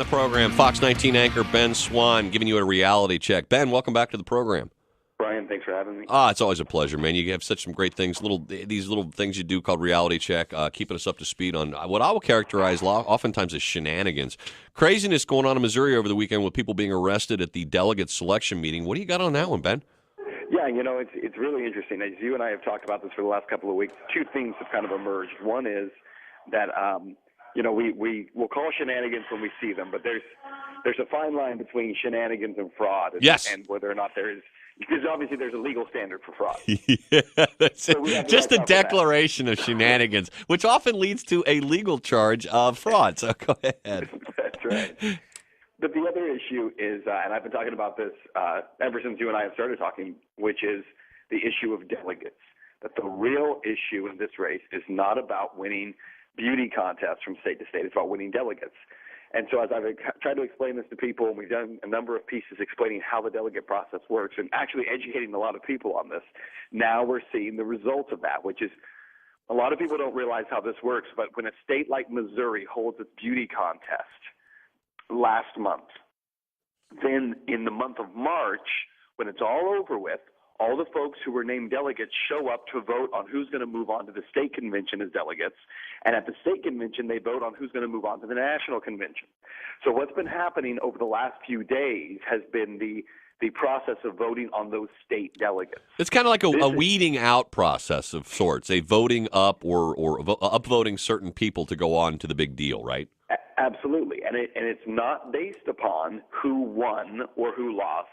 the program. Fox 19 anchor Ben Swann giving you a reality check. Ben, welcome back to the program. Brian, thanks for having me. It's always a pleasure, man. You have such some great things, these little things you do called reality check, keeping us up to speed on what I will characterize oftentimes as shenanigans. Craziness going on in Missouri over the weekend with people being arrested at the delegate selection meeting. What do you got on that one, Ben? Yeah, it's really interesting. As you and I have talked about this for the last couple of weeks, two things have kind of emerged. One is that we will call shenanigans when we see them, but there's a fine line between shenanigans and fraud, and whether or not there is, because obviously there's a legal standard for fraud. Yeah, that's so just a declaration of shenanigans, which often leads to a legal charge of fraud. So go ahead. That's right. But the other issue is, and I've been talking about this ever since you and I have started talking, which is the issue of delegates. That the real issue in this race is not about winning beauty contests from state to state. It's about winning delegates. And so as I've tried to explain this to people, and we've done a number of pieces explaining how the delegate process works and actually educating a lot of people on this, now we're seeing the results of that, which is a lot of people don't realize how this works, but when a state like Missouri holds its beauty contest last month, then in the month of March, when it's all over with, all the folks who were named delegates show up to vote on who's going to move on to the state convention as delegates. And at the state convention, they vote on who's going to move on to the national convention. So what's been happening over the last few days has been the process of voting on those state delegates. It's kind of like a weeding out process of sorts, a voting up or upvoting certain people to go on to the big deal, right? Absolutely. And it's not based upon who won or who lost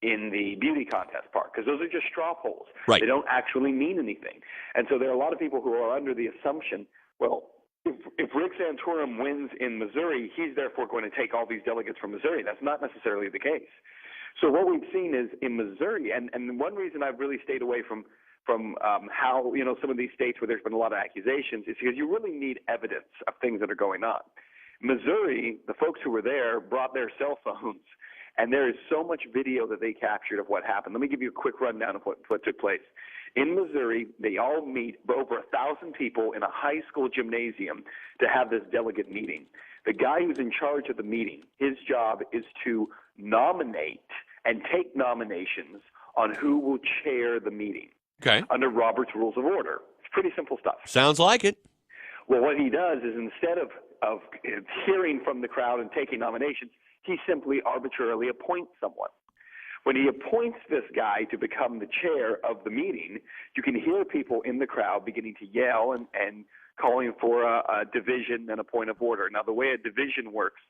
in the beauty contest part, because those are just straw polls. Right. They don't actually mean anything. And so there are a lot of people who are under the assumption, well, if Rick Santorum wins in Missouri, he's therefore going to take all these delegates from Missouri. That's not necessarily the case. So what we've seen is in Missouri, and one reason I've really stayed away from how, some of these states where there's been a lot of accusations is because you really need evidence of things that are going on. Missouri, the folks who were there brought their cell phones, and there is so much video that they captured of what happened. Let me give you a quick rundown of what took place. In Missouri, they all meet, over 1,000 people in a high school gymnasium to have this delegate meeting. The guy who's in charge of the meeting, his job is to nominate and take nominations on who will chair the meeting. Okay. Under Robert's Rules of Order. It's pretty simple stuff. Sounds like it. Well, what he does is instead of hearing from the crowd and taking nominations, he simply arbitrarily appoints someone. When he appoints this guy to become the chair of the meeting, you can hear people in the crowd beginning to yell and calling for a division and a point of order. Now, the way a division works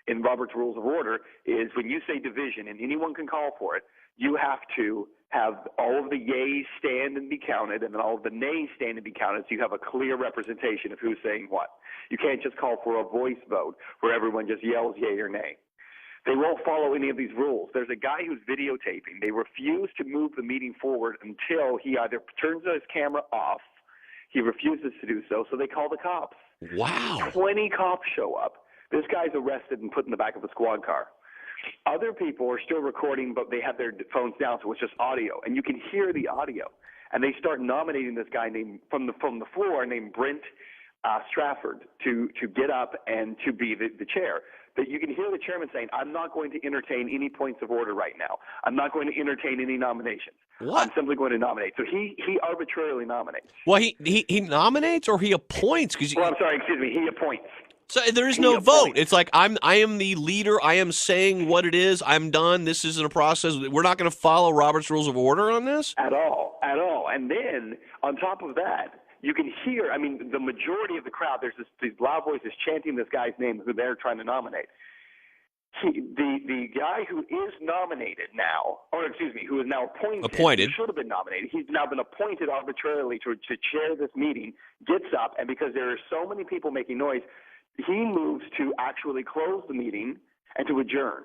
in Robert's Rules of Order is when you say division, and anyone can call for it, you have to have all of the yeas stand and be counted, and then all of the nays stand and be counted, so you have a clear representation of who's saying what. You can't just call for a voice vote where everyone just yells yay or nay. They won't follow any of these rules. There's a guy who's videotaping. They refuse to move the meeting forward until he either turns his camera off, he refuses to do so, so they call the cops. Wow. 20 cops show up. This guy's arrested and put in the back of a squad car. Other people are still recording, but they have their phones down, so it's just audio, and you can hear the audio. And they start nominating this guy named from the floor named Brent Strafford to get up and to be the chair. But you can hear the chairman saying, "I'm not going to entertain any points of order right now. I'm not going to entertain any nominations. What? I'm simply going to nominate." So he arbitrarily nominates. Well, he nominates or he appoints? Well, I'm sorry, excuse me. He appoints. So there is no vote. It's like I am the leader. I am saying what it is. I'm done. This isn't a process. We're not going to follow Robert's Rules of Order on this? At all. And then on top of that, you can hear, the majority of the crowd, there's these loud voices chanting this guy's name who they're trying to nominate. The guy who is nominated now, who is now appointed. He should have been nominated. He's now been appointed arbitrarily to chair this meeting, gets up, and because there are so many people making noise, he moves to actually close the meeting and to adjourn.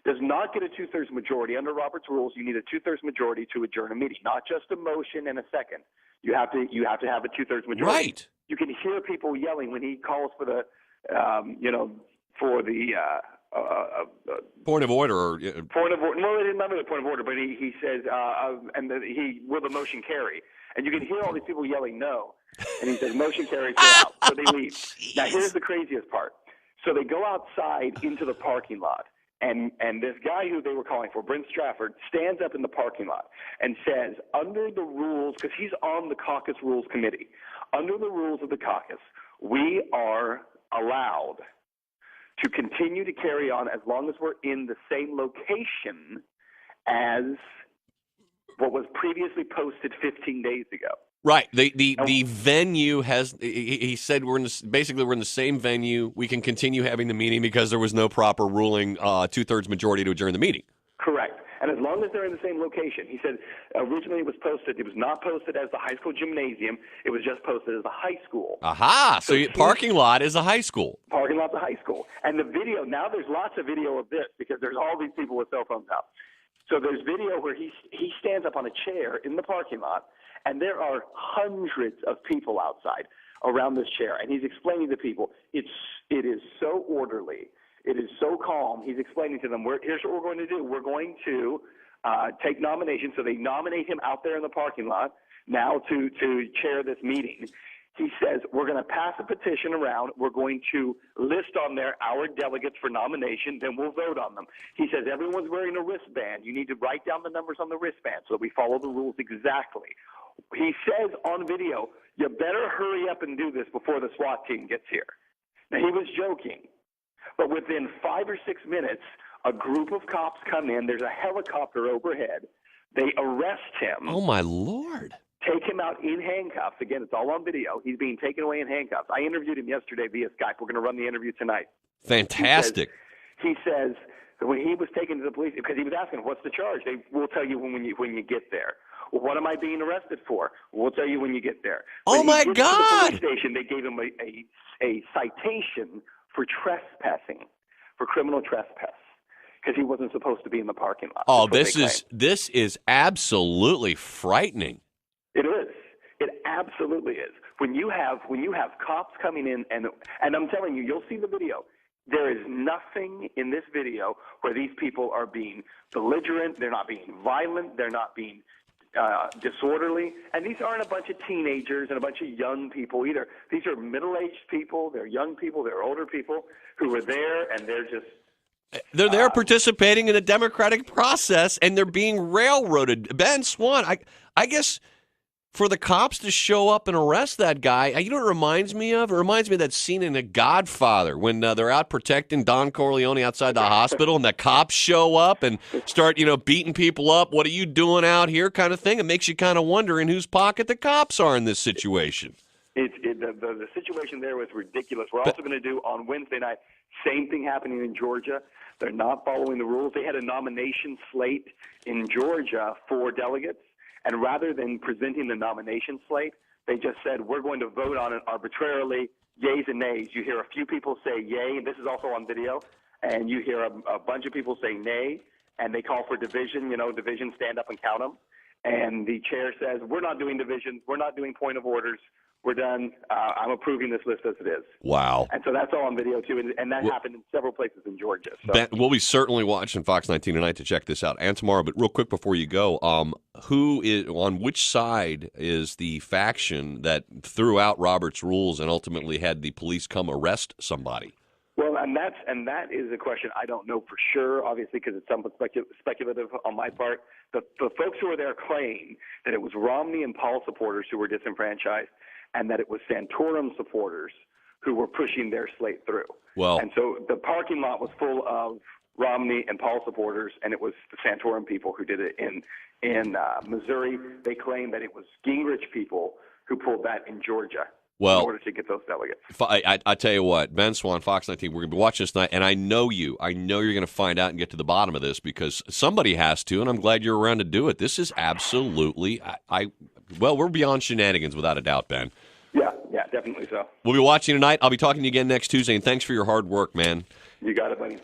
Does not get a two-thirds majority. Under Robert's rules, you need a two-thirds majority to adjourn a meeting, not just a motion and a second. You have to have a two-thirds majority. Right. You can hear people yelling when he calls for the, point of order. Point of order. No, they didn't remember the point of order, but he says, will the motion carry? And you can hear all these people yelling no. And he says, motion carries, out. So they leave. Now, here's the craziest part. So they go outside into the parking lot, and this guy who they were calling for, Brent Strafford, stands up in the parking lot and says, under the rules, because he's on the caucus rules committee, under the rules of the caucus, we are allowed to continue to carry on as long as we're in the same location as what was previously posted 15 days ago. Right. The venue has. He said we're in the same venue. We can continue having the meeting because there was no proper ruling, 2/3 majority to adjourn the meeting. Correct. And as long as they're in the same location, he said originally it was not posted as the high school gymnasium. It was just posted as the high school. Aha. So parking lot is a high school. Parking lot's a high school. And the video, now there's lots of video of this because there's all these people with cell phones out. So there's video where he stands up on a chair in the parking lot, and there are hundreds of people outside around this chair. And he's explaining to people, it is so orderly. It is so calm. He's explaining to them, here's what we're going to do. We're going to take nominations. So they nominate him out there in the parking lot now to chair this meeting. He says, we're going to pass a petition around. We're going to list on there our delegates for nomination. Then we'll vote on them. He says, everyone's wearing a wristband. You need to write down the numbers on the wristband so that we follow the rules exactly. He says on video, you better hurry up and do this before the SWAT team gets here. Now, he was joking. But within 5 or 6 minutes, a group of cops come in. There's a helicopter overhead. They arrest him. Oh, my Lord. Take him out in handcuffs. Again, it's all on video. He's being taken away in handcuffs. I interviewed him yesterday via Skype. We're going to run the interview tonight. Fantastic. He says when he was taken to the police, because he was asking, what's the charge? They will tell you when you get there. Well, what am I being arrested for? We'll tell you when you get there. Oh, my God. To the police station, they gave him a citation for trespassing, for criminal trespass, because he wasn't supposed to be in the parking lot. Oh, this is absolutely frightening. It is. It absolutely is. When you have cops coming in, and I'm telling you, you'll see the video. There is nothing in this video where these people are being belligerent. They're not being violent. They're not being disorderly. And these aren't a bunch of teenagers and a bunch of young people either. These are middle-aged people. They're young people. They're older people who are there, and they're just They're there participating in a democratic process, and they're being railroaded. Ben Swann, I guess for the cops to show up and arrest that guy, you know what it reminds me of? It reminds me of that scene in The Godfather when they're out protecting Don Corleone outside the hospital, and the cops show up and start, beating people up. What are you doing out here kind of thing? It makes you kind of wonder in whose pocket the cops are in this situation. The situation there was ridiculous. We're also going to do on Wednesday night, same thing happening in Georgia. They're not following the rules. They had a nomination slate in Georgia for delegates, and rather than presenting the nomination slate, they just said, we're going to vote on it arbitrarily, yays and nays. You hear a few people say yay, and this is also on video, and you hear a bunch of people say nay, and they call for division, division, stand up and count them. And the chair says, we're not doing divisions, we're not doing point of orders, we're done. I'm approving this list as it is. Wow. And so that's all on video, too. And that happened in several places in Georgia. So. Ben, we'll be certainly watching Fox 19 tonight to check this out and tomorrow. But real quick before you go, who is on which side is the faction that threw out Robert's rules and ultimately had the police come arrest somebody? Well, and that is a question I don't know for sure, obviously, because it's somewhat speculative on my part. The folks who were there claim that it was Romney and Paul supporters who were disenfranchised, and that it was Santorum supporters who were pushing their slate through. Well, and so the parking lot was full of Romney and Paul supporters, and it was the Santorum people who did it in Missouri. They claim that it was Gingrich people who pulled that in Georgia. In order to get those delegates. I tell you what, Ben Swann, Fox 19, we're going to be watching this tonight, and I know you're going to find out and get to the bottom of this because somebody has to, and I'm glad you're around to do it. This is absolutely, we're beyond shenanigans without a doubt, Ben. Yeah, definitely so. We'll be watching tonight. I'll be talking to you again next Tuesday, and thanks for your hard work, man. You got it, buddy.